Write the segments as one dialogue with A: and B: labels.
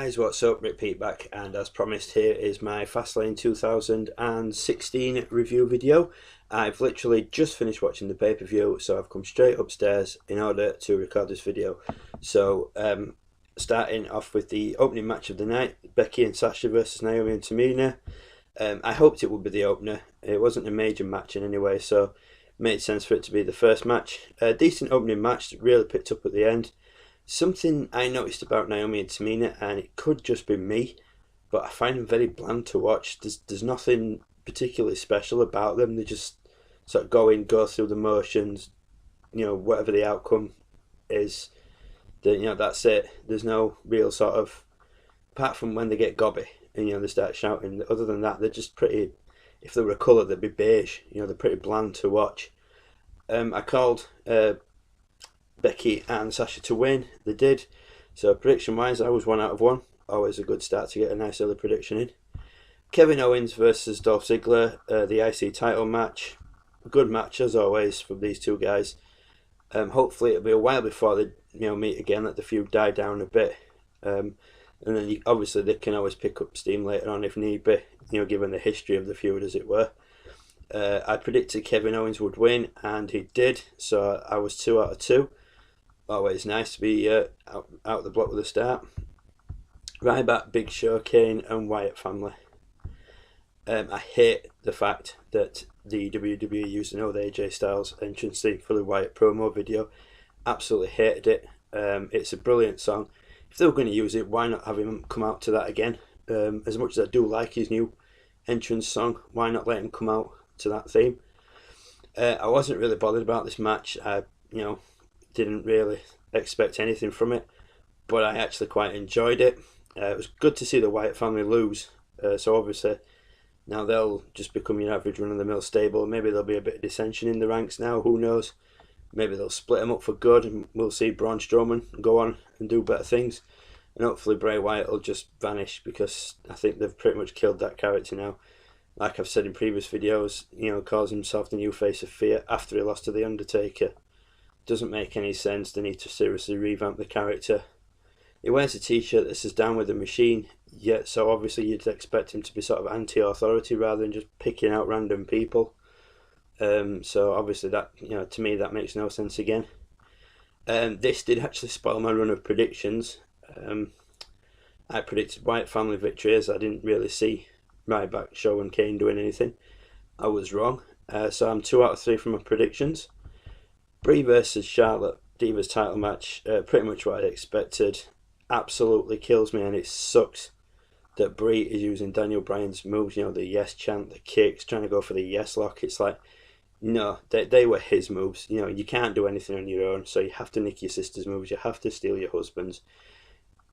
A: Guys, what's up? Rick Pete back, and as promised, here is my Fastlane 2016 review video. I've literally just finished watching the pay-per-view, so I've come straight upstairs in order to record this video. So starting off with the opening match of the night, Becky and Sasha versus Naomi and Tamina. I hoped it would be the opener. It wasn't a major match in any way, so it made sense for it to be the first match. A decent opening match that really picked up at the end. Something I noticed about Naomi and Tamina, and it could just be me, but I find them very bland to watch. There's nothing particularly special about them. They just sort of go through the motions, whatever the outcome is, that's it. There's no real sort of, apart from when they get gobby and they start shouting. Other than that, they're just pretty. If they were a colour, they'd be beige. They're pretty bland to watch. I called Becky and Sasha to win. They did. So prediction wise, I was 1 out of 1. Always a good start to get a nice early prediction in. Kevin Owens versus Dolph Ziggler, the IC title match. Good match as always from these two guys. Hopefully it'll be a while before they meet again. Let the feud die down a bit. And then obviously they can always pick up steam later on if need be. Given the history of the feud, as it were. I predicted Kevin Owens would win, and he did. So I was 2 out of 2. Always nice to be out the block with a start. Ryback, Big Show, Kane and Wyatt family. I hate the fact that the WWE used an old AJ Styles entrance theme for the Wyatt promo video. Absolutely hated it. It's a brilliant song. If they were going to use it, why not have him come out to that again? As much as I do like his new entrance song, why not let him come out to that theme? I wasn't really bothered about this match. I didn't really expect anything from it, but I actually quite enjoyed it. It was good to see the Wyatt family lose, so obviously now they'll just become your average run-of-the-mill stable. Maybe there'll be a bit of dissension in the ranks now, who knows. Maybe they'll split them up for good and we'll see Braun Strowman go on and do better things, and hopefully Bray Wyatt will just vanish, because I think they've pretty much killed that character now. Like I've said in previous videos, calls himself the new face of fear after he lost to The Undertaker. Doesn't make any sense. They need to seriously revamp the character. He wears a t-shirt that says "Down with the Machine," yet so obviously you'd expect him to be sort of anti-authority rather than just picking out random people. So obviously that, to me that makes no sense again. This did actually spoil my run of predictions. I predicted Wyatt family victory, as I didn't really see Ryback, Show and Kane doing anything. I was wrong. So I'm 2 out of 3 from my predictions. Brie versus Charlotte Divas title match, pretty much what I expected. Absolutely kills me, and it sucks that Brie is using Daniel Bryan's moves, the yes chant, the kicks, trying to go for the yes lock. It's like, no, they were his moves. You can't do anything on your own, so you have to nick your sister's moves, you have to steal your husband's.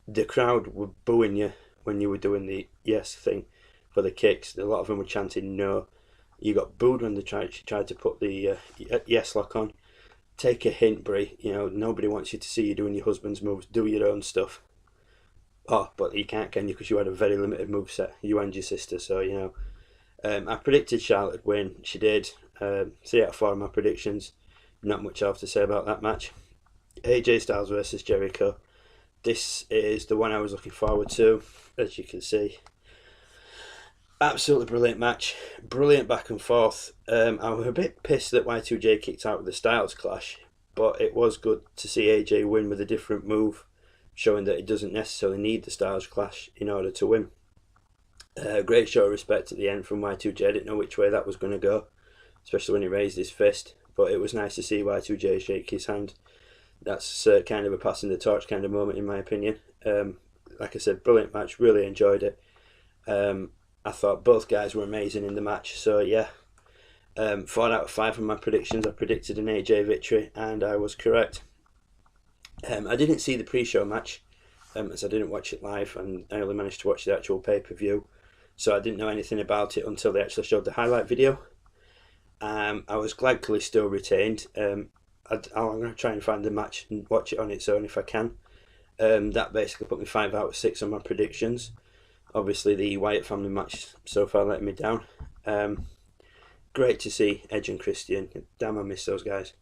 A: The crowd were booing you when you were doing the yes thing for the kicks. A lot of them were chanting no. You got booed when they tried to put the yes lock on. Take a hint, Brie. Nobody wants you to see you doing your husband's moves. Do your own stuff. Oh, but you can't, can you? Because you had a very limited moveset. You and your sister. So, I predicted Charlotte would win. She did. 3 out of 4 of my predictions. Not much else to say about that match. AJ Styles versus Jericho. This is the one I was looking forward to, as you can see. Absolutely brilliant match. Brilliant back and forth. I was a bit pissed that Y2J kicked out with the Styles Clash, but it was good to see AJ win with a different move, showing that he doesn't necessarily need the Styles Clash in order to win. Great show of respect at the end from Y2J. I didn't know which way that was going to go, especially when he raised his fist, but it was nice to see Y2J shake his hand. That's kind of a passing the torch kind of moment in my opinion. Like I said, brilliant match, really enjoyed it. I thought both guys were amazing in the match, so yeah. 4 out of 5 from my predictions. I predicted an AJ victory, and I was correct. I didn't see the pre-show match, as I didn't watch it live, and I only managed to watch the actual pay-per-view, so I didn't know anything about it until they actually showed the highlight video. I was glad Kalisto retained. I'm going to try and find the match and watch it on its own if I can. That basically put me 5 out of 6 on my predictions. Obviously the Wyatt family match so far letting me down. Great to see Edge and Christian. Damn, I miss those guys.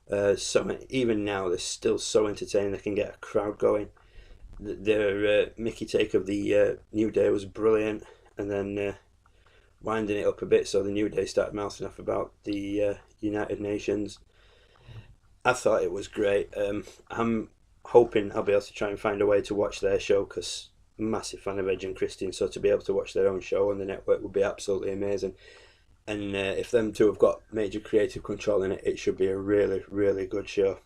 A: So even now they're still so entertaining. They can get a crowd going. Their Mickey take of the New Day was brilliant, and then winding it up a bit so the New Day started mouthing off about the United Nations. I thought it was great. I'm hoping I'll be able to try and find a way to watch their show, because I'm a massive fan of Edge and Christian, so to be able to watch their own show on the network would be absolutely amazing. And if them two have got major creative control in it, it should be a really, really good show.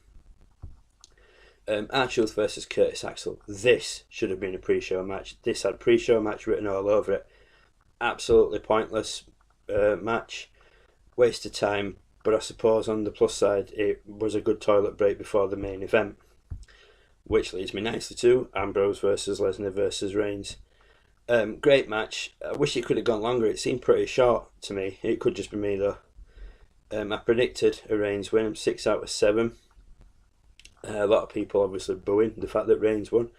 A: R-Truth versus Curtis Axel. This should have been a pre-show match. This had pre-show match written all over it. Absolutely pointless match. Waste of time. But I suppose on the plus side, it was a good toilet break before the main event. Which leads me nicely to Ambrose versus Lesnar versus Reigns. Great match. I wish it could have gone longer. It seemed pretty short to me. It could just be me though. I predicted a Reigns win. 6 out of 7. A lot of people obviously booing the fact that Reigns won.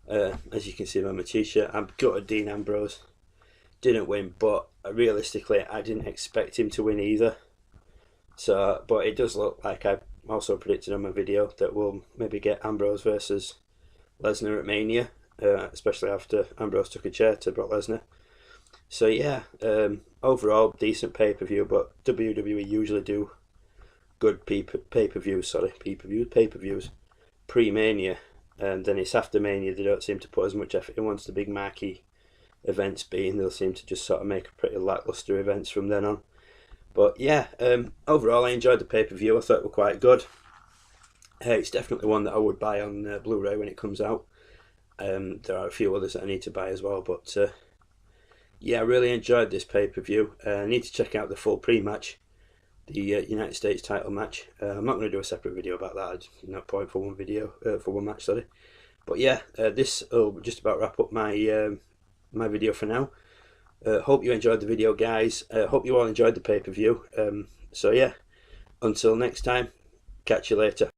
A: As you can see on my t-shirt, I'm gutted Dean Ambrose didn't win, but realistically I didn't expect him to win either. So, but it does look like I also predicted on my video that we'll maybe get Ambrose versus Lesnar at Mania, especially after Ambrose took a chair to Brock Lesnar. So yeah, overall decent pay-per-view, but WWE usually do good pay-per-views pre-Mania, and then it's after Mania they don't seem to put as much effort in. Once the big marquee events being, they'll seem to just sort of make pretty lackluster events from then on. But yeah, overall I enjoyed the pay-per-view. I thought it was quite good. It's definitely one that I would buy on Blu-ray when it comes out. There are a few others that I need to buy as well, but yeah, I really enjoyed this pay-per-view. I need to check out the full pre-match, the United States title match. I'm not going to do a separate video about that. There's no point for one match, sorry. But yeah, this will just about wrap up my my video for now. Hope you enjoyed the video, guys. Hope you all enjoyed the pay-per-view. So yeah, until next time, catch you later.